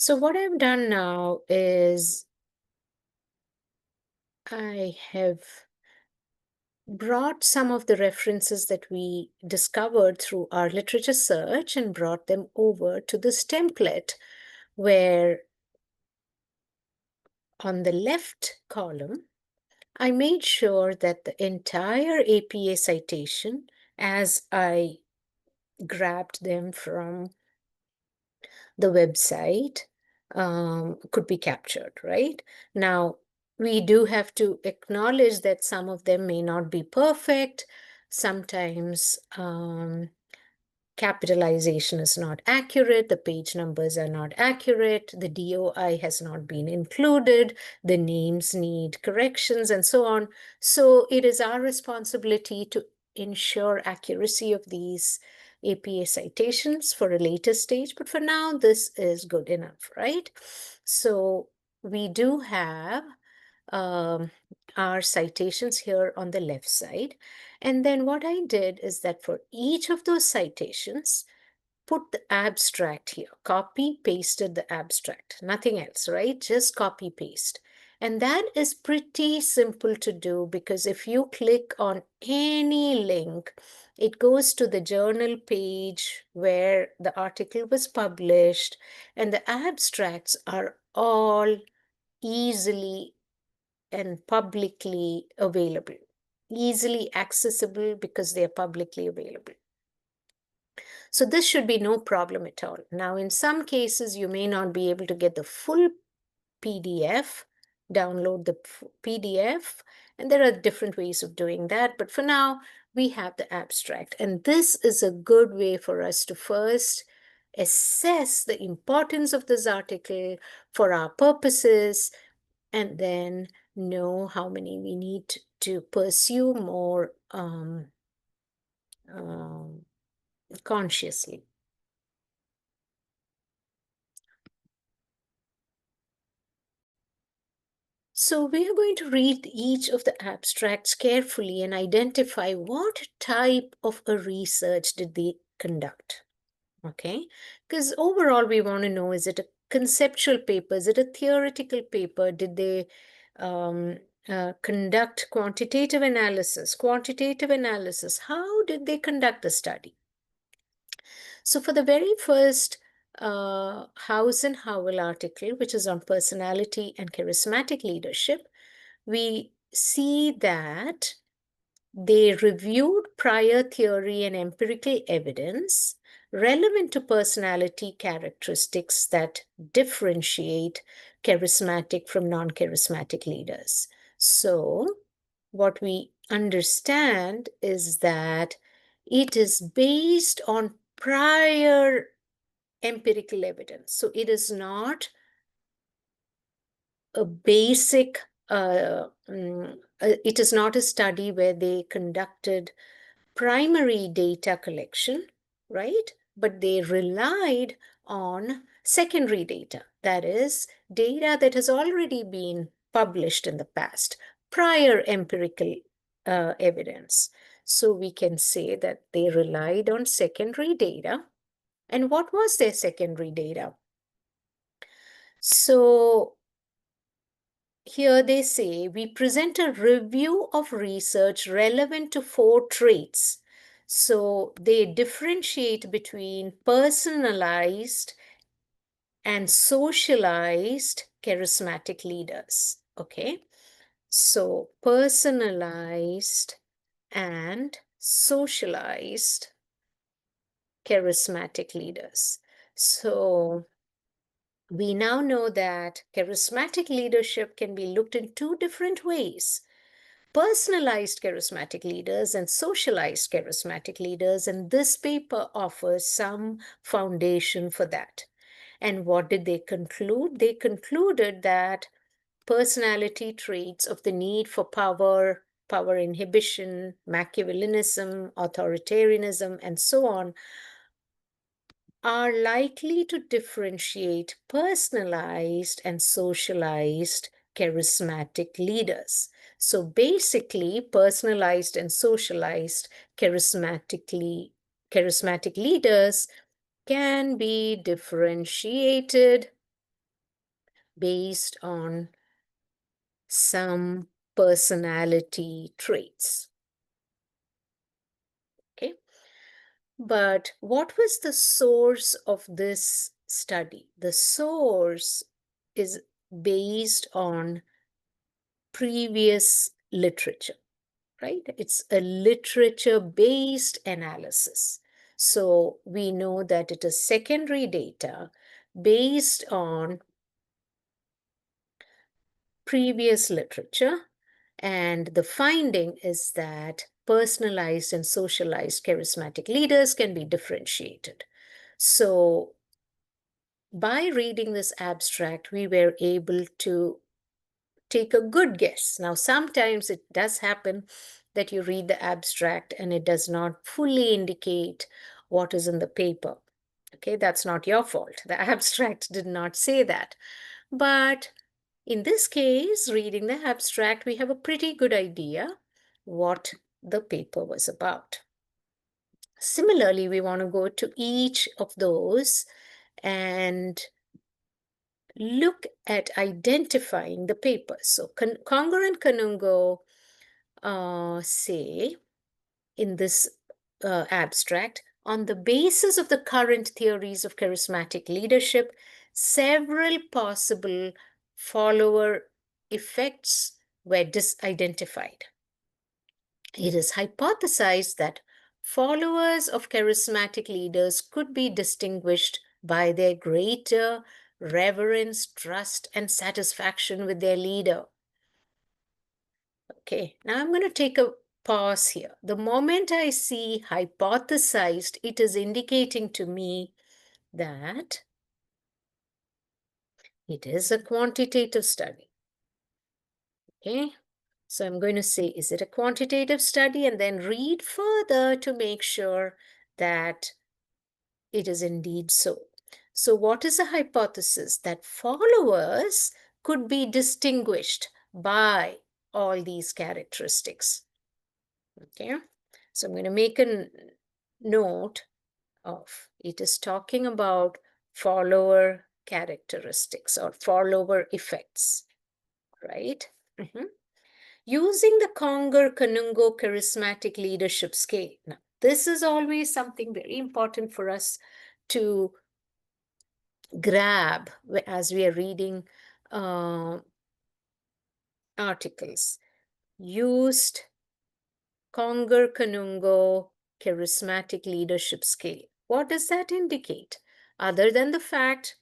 So what I've done now is I have brought some of the references that we discovered through our literature search and brought them over to this template where on the left column, I made sure that the entire APA citation, as I grabbed them from the website, could be captured, right? Now, we do have to acknowledge that some of them may not be perfect. Sometimes capitalization is not accurate, the page numbers are not accurate, the DOI has not been included, the names need corrections, and so on. So it is our responsibility to ensure accuracy of these APA citations for a later stage, but for now, this is good enough, right? So we do have our citations here on the left side. And then what I did is that for each of those citations, put the abstract here, copy, pasted the abstract, nothing else, right? Just copy, paste. And that is pretty simple to do because if you click on any link, it goes to the journal page where the article was published, and the abstracts are all easily and publicly available, easily accessible because they are publicly available. So this should be no problem at all. Now, in some cases, you may not be able to get the full PDF, download the PDF, and there are different ways of doing that. But for now, we have the abstract. And this is a good way for us to first assess the importance of this article for our purposes, and then know how many we need to pursue more consciously. So we are going to read each of the abstracts carefully and identify what type of a research did they conduct. Okay, because overall we want to know, is it a conceptual paper? Is it a theoretical paper? Did they conduct quantitative analysis? Quantitative analysis, how did they conduct the study? So for the very first House and Howell article, which is on personality and charismatic leadership, we see that they reviewed prior theory and empirical evidence relevant to personality characteristics that differentiate charismatic from non-charismatic leaders. So what we understand is that it is based on prior empirical evidence. So it is not a basic, it is not a study where they conducted primary data collection, right? But they relied on secondary data, that is, data that has already been published in the past, prior empirical evidence. So we can say that they relied on secondary data. And what was their secondary data? So here they say, we present a review of research relevant to 4 traits. So they differentiate between personalized and socialized charismatic leaders. Okay, so personalized and socialized charismatic leaders. So we now know that charismatic leadership can be looked in 2 different ways: personalized charismatic leaders and socialized charismatic leaders. And this paper offers some foundation for that. And what did they conclude? They concluded that personality traits of the need for power, power inhibition, Machiavellianism, authoritarianism, and so on are likely to differentiate personalized and socialized charismatic leaders. So basically, personalized and socialized charismatic leaders can be differentiated based on some personality traits. Okay. But what was the source of this study? The source is based on previous literature, right? It's a literature-based analysis. So we know that it is secondary data based on previous literature. And the finding is that personalized and socialized charismatic leaders can be differentiated. So by reading this abstract, we were able to take a good guess. Now, sometimes it does happen that you read the abstract and it does not fully indicate what is in the paper. Okay, that's not your fault. The abstract did not say that. But in this case, reading the abstract, we have a pretty good idea what the paper was about. Similarly, we want to go to each of those and look at identifying the papers. So Conger and Kanungo say in this abstract, on the basis of the current theories of charismatic leadership, several possible follower effects were disidentified. It is hypothesized that followers of charismatic leaders could be distinguished by their greater reverence, trust, and satisfaction with their leader. Okay, now I'm going to take a pause here. The moment I see hypothesized, it is indicating to me that it is a quantitative study. Okay, so I'm going to say, is it a quantitative study? And then read further to make sure that it is indeed so. So what is a hypothesis? That followers could be distinguished by all these characteristics. Okay, so I'm going to make a note of it is talking about follower characteristics or follower effects, right? Using the Conger-Kanungo charismatic leadership scale. Now, this is always something very important for us to grab as we are reading articles. Used Conger-Kanungo charismatic leadership scale. What does that indicate? Other than the fact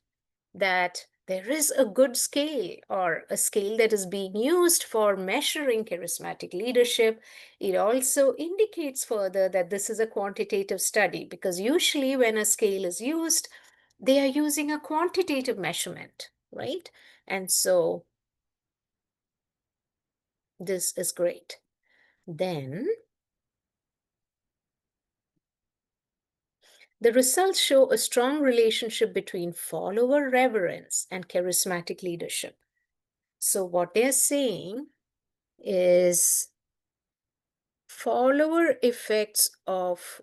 that there is a good scale or a scale that is being used for measuring charismatic leadership, it also indicates further that this is a quantitative study, because usually when a scale is used, they are using a quantitative measurement, right? And so this is great. Then the results show a strong relationship between follower reverence and charismatic leadership. So what they're saying is follower effects of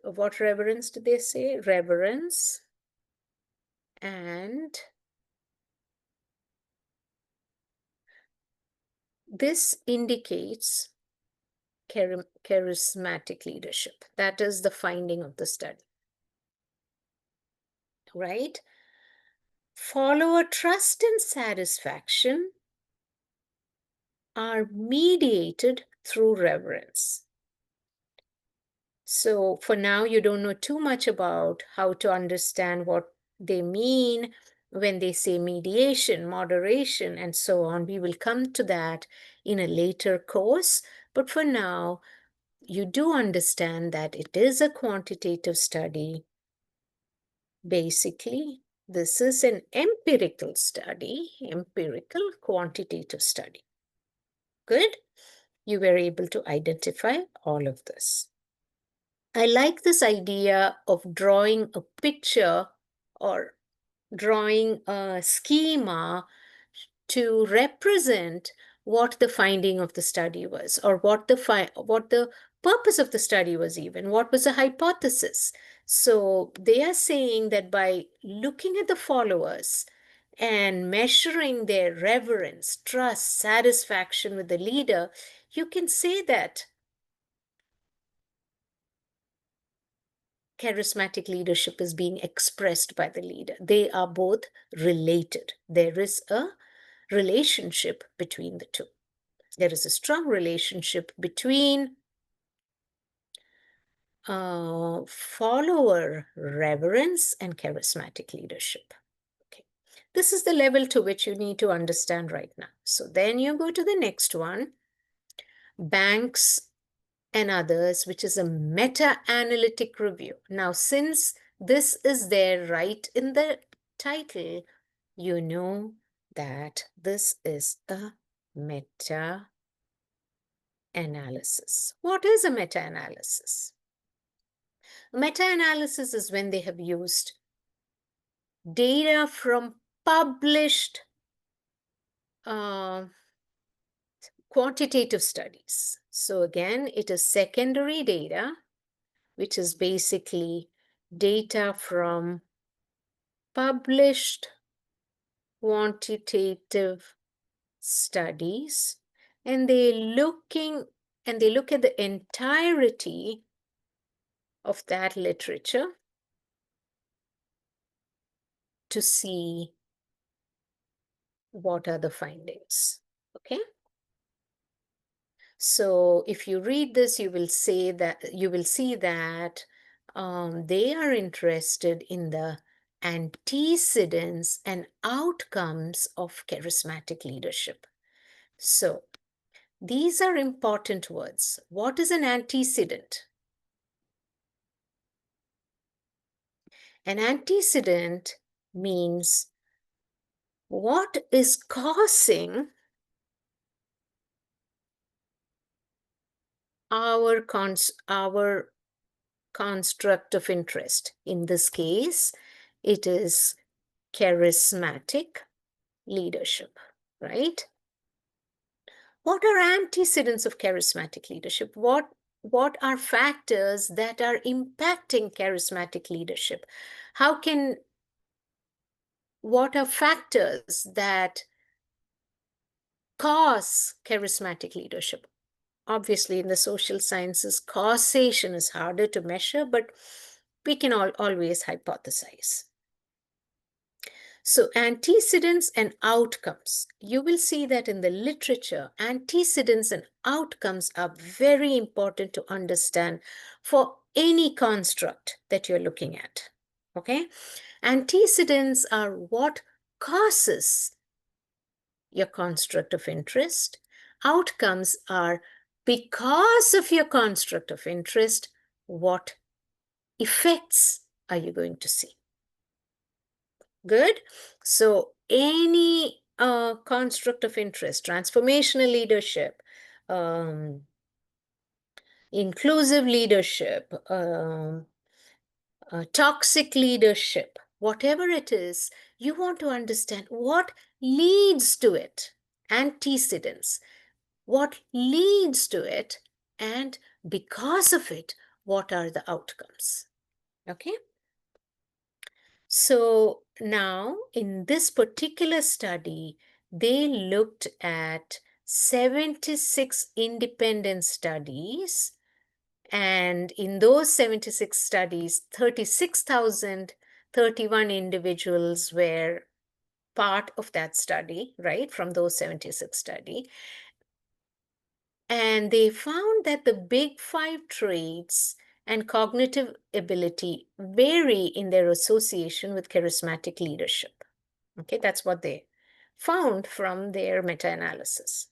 what reverence did they say? Reverence and this indicates charismatic leadership. That is the finding of the study, right? Follower trust and satisfaction are mediated through reverence. So for now, you don't know too much about how to understand what they mean when they say mediation, moderation, and so on. We will come to that in a later course. But for now, you do understand that it is a quantitative study. Basically, this is an empirical study, empirical quantitative study. Good? You were able to identify all of this. I like this idea of drawing a picture or drawing a schema to represent what the finding of the study was, or what the purpose of the study was even? What was the hypothesis? So they are saying that by looking at the followers and measuring their reverence, trust, satisfaction with the leader, you can say that charismatic leadership is being expressed by the leader. They are both related. There is a relationship between the two. There is a strong relationship between follower reverence and charismatic leadership. Okay. This is the level to which you need to understand right now. So then you go to the next one, banks and others, which is a meta-analytic review. Now, since this is there right in the title, you know that this is a meta-analysis. What is a meta-analysis? Meta-analysis is when they have used data from published quantitative studies. So again, it is secondary data, which is basically data from published quantitative studies, and they look at the entirety of that literature to see what are the findings. Okay. So if you read this, you will see that they are interested in the antecedents and outcomes of charismatic leadership. So these are important words. What is an antecedent? An antecedent means what is causing our construct of interest. In this case, it is charismatic leadership, right? What are antecedents of charismatic leadership? What are factors that are impacting charismatic leadership? What are factors that cause charismatic leadership? Obviously, in the social sciences, causation is harder to measure, but we can always hypothesize. So antecedents and outcomes. You will see that in the literature, antecedents and outcomes are very important to understand for any construct that you're looking at. Okay? Antecedents are what causes your construct of interest. Outcomes are because of your construct of interest, what effects are you going to see? Good. So any construct of interest, transformational leadership, inclusive leadership, toxic leadership, whatever it is, you want to understand what leads to it, antecedents, what leads to it, and because of it, what are the outcomes? Okay. So now in this particular study, they looked at 76 independent studies. And in those 76 studies, 36,031 individuals were part of that study, right, from those 76 studies. And they found that the big five traits and cognitive ability vary in their association with charismatic leadership. Okay, that's what they found from their meta-analysis.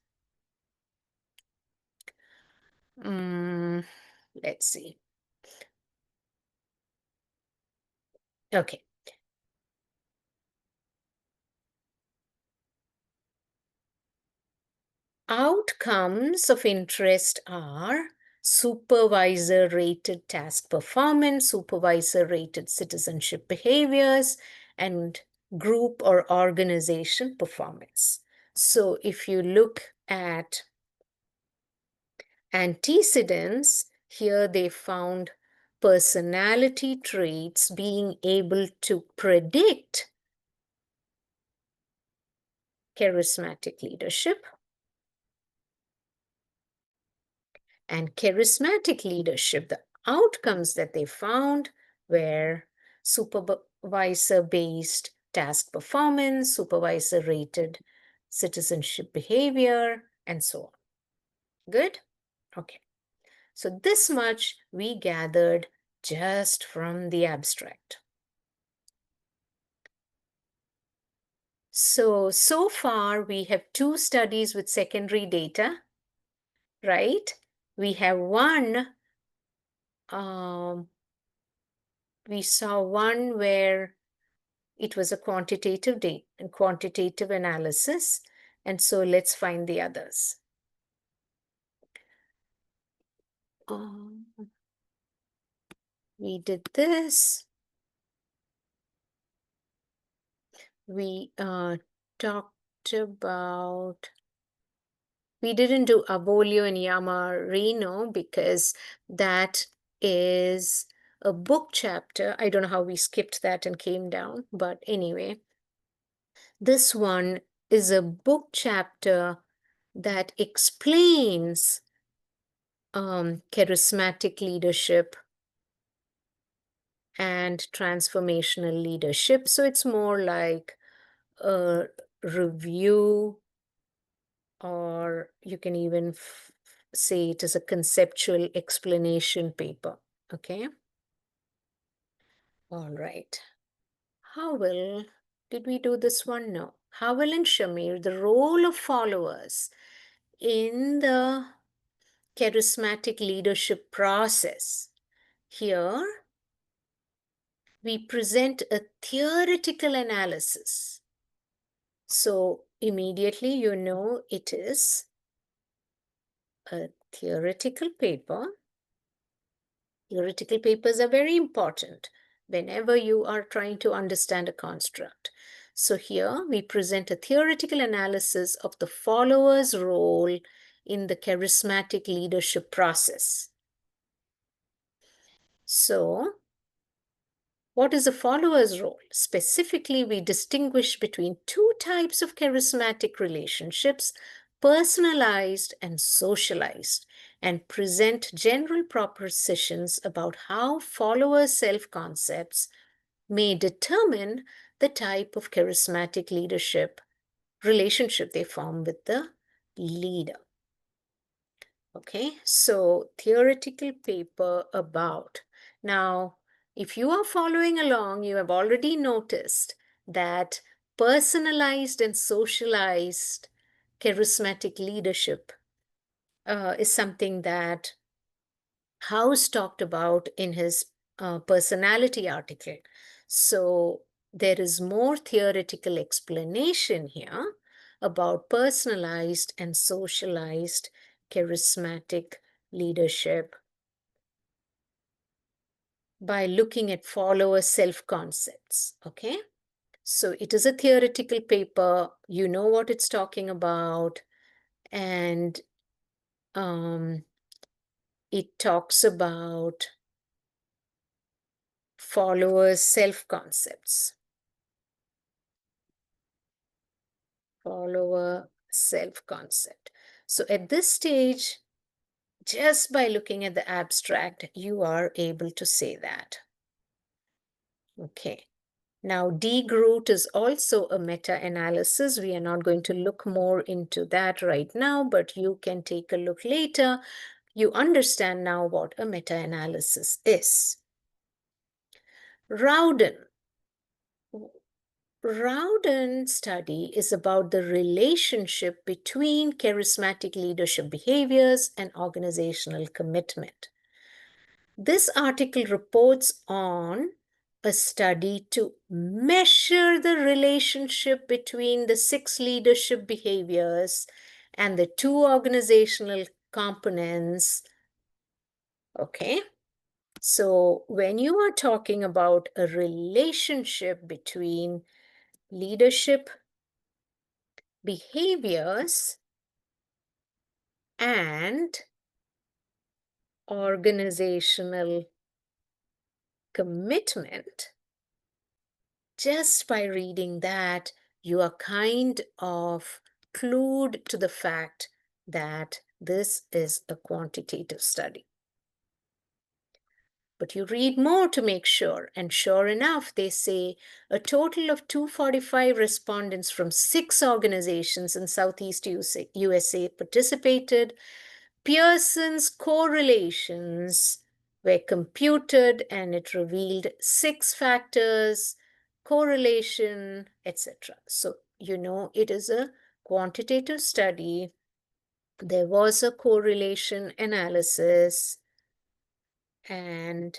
Let's see. Okay. Outcomes of interest are supervisor-rated task performance, supervisor-rated citizenship behaviors, and group or organization performance. So if you look at antecedents, Here they found personality traits being able to predict charismatic leadership. And charismatic leadership, the outcomes that they found were supervisor-based task performance, supervisor-rated citizenship behavior, and so on. Good? Okay. So this much we gathered just from the abstract. So far we have 2 studies with secondary data, right? We have we saw one where it was a quantitative analysis. And so let's find the others. We did this. We talked about, we didn't do Abolio and Yamarino because that is a book chapter. I don't know how we skipped that and came down, but anyway, this one is a book chapter that explains charismatic leadership and transformational leadership. So it's more like a review, or you can even say it is a conceptual explanation paper. Okay. All right. Howell, did we do this one? No. Howell and Shamir, the role of followers in the charismatic leadership process. Here, we present a theoretical analysis. So immediately you know it is a theoretical paper. Theoretical papers are very important whenever you are trying to understand a construct. So here we present a theoretical analysis of the follower's role in the charismatic leadership process. So what is a follower's role? Specifically, we distinguish between 2 types of charismatic relationships, personalized and socialized, and present general propositions about how followers' self-concepts may determine the type of charismatic leadership relationship they form with the leader. Okay, so theoretical paper about. Now, if you are following along, you have already noticed that personalized and socialized charismatic leadership is something that House talked about in his personality article. So there is more theoretical explanation here about personalized and socialized charismatic leadership by looking at follower self-concepts, okay? So it is a theoretical paper, you know what it's talking about, and it talks about followers self-concepts. Follower self-concept. So at this stage, just by looking at the abstract, you are able to say that. Okay. Now, de-Groot is also a meta-analysis. We are not going to look more into that right now, but you can take a look later. You understand now what a meta-analysis is. Rowden. Rowden's study is about the relationship between charismatic leadership behaviors and organizational commitment. This article reports on a study to measure the relationship between the 6 leadership behaviors and the 2 organizational components. Okay. So when you are talking about a relationship between leadership behaviors and organizational commitment, just by reading that, you are kind of clued to the fact that this is a quantitative study. But you read more to make sure, and sure enough, they say a total of 245 respondents from 6 organizations in Southeast USA participated. Pearson's correlations were computed, and it revealed 6 factors, correlation, etc. So, it is a quantitative study. There was a correlation analysis, and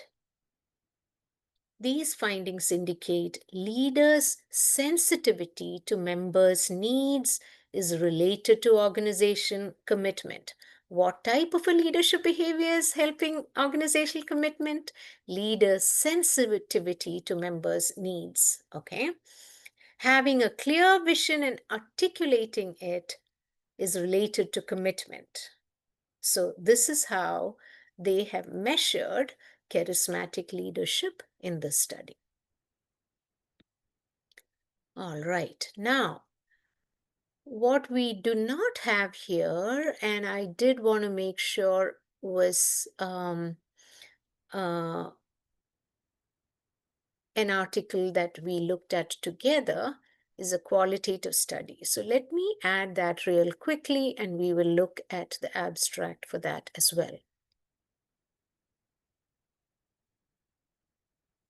these findings indicate leaders' sensitivity to members' needs is related to organization commitment. What type of a leadership behavior is helping organizational commitment? Leaders' sensitivity to members' needs. Okay. Having a clear vision and articulating it is related to commitment. So, this is how they have measured charismatic leadership in this study. All right, now what we do not have here, and I did want to make sure was uh, an article that we looked at together, is a qualitative study. So let me add that real quickly, and we will look at the abstract for that as well.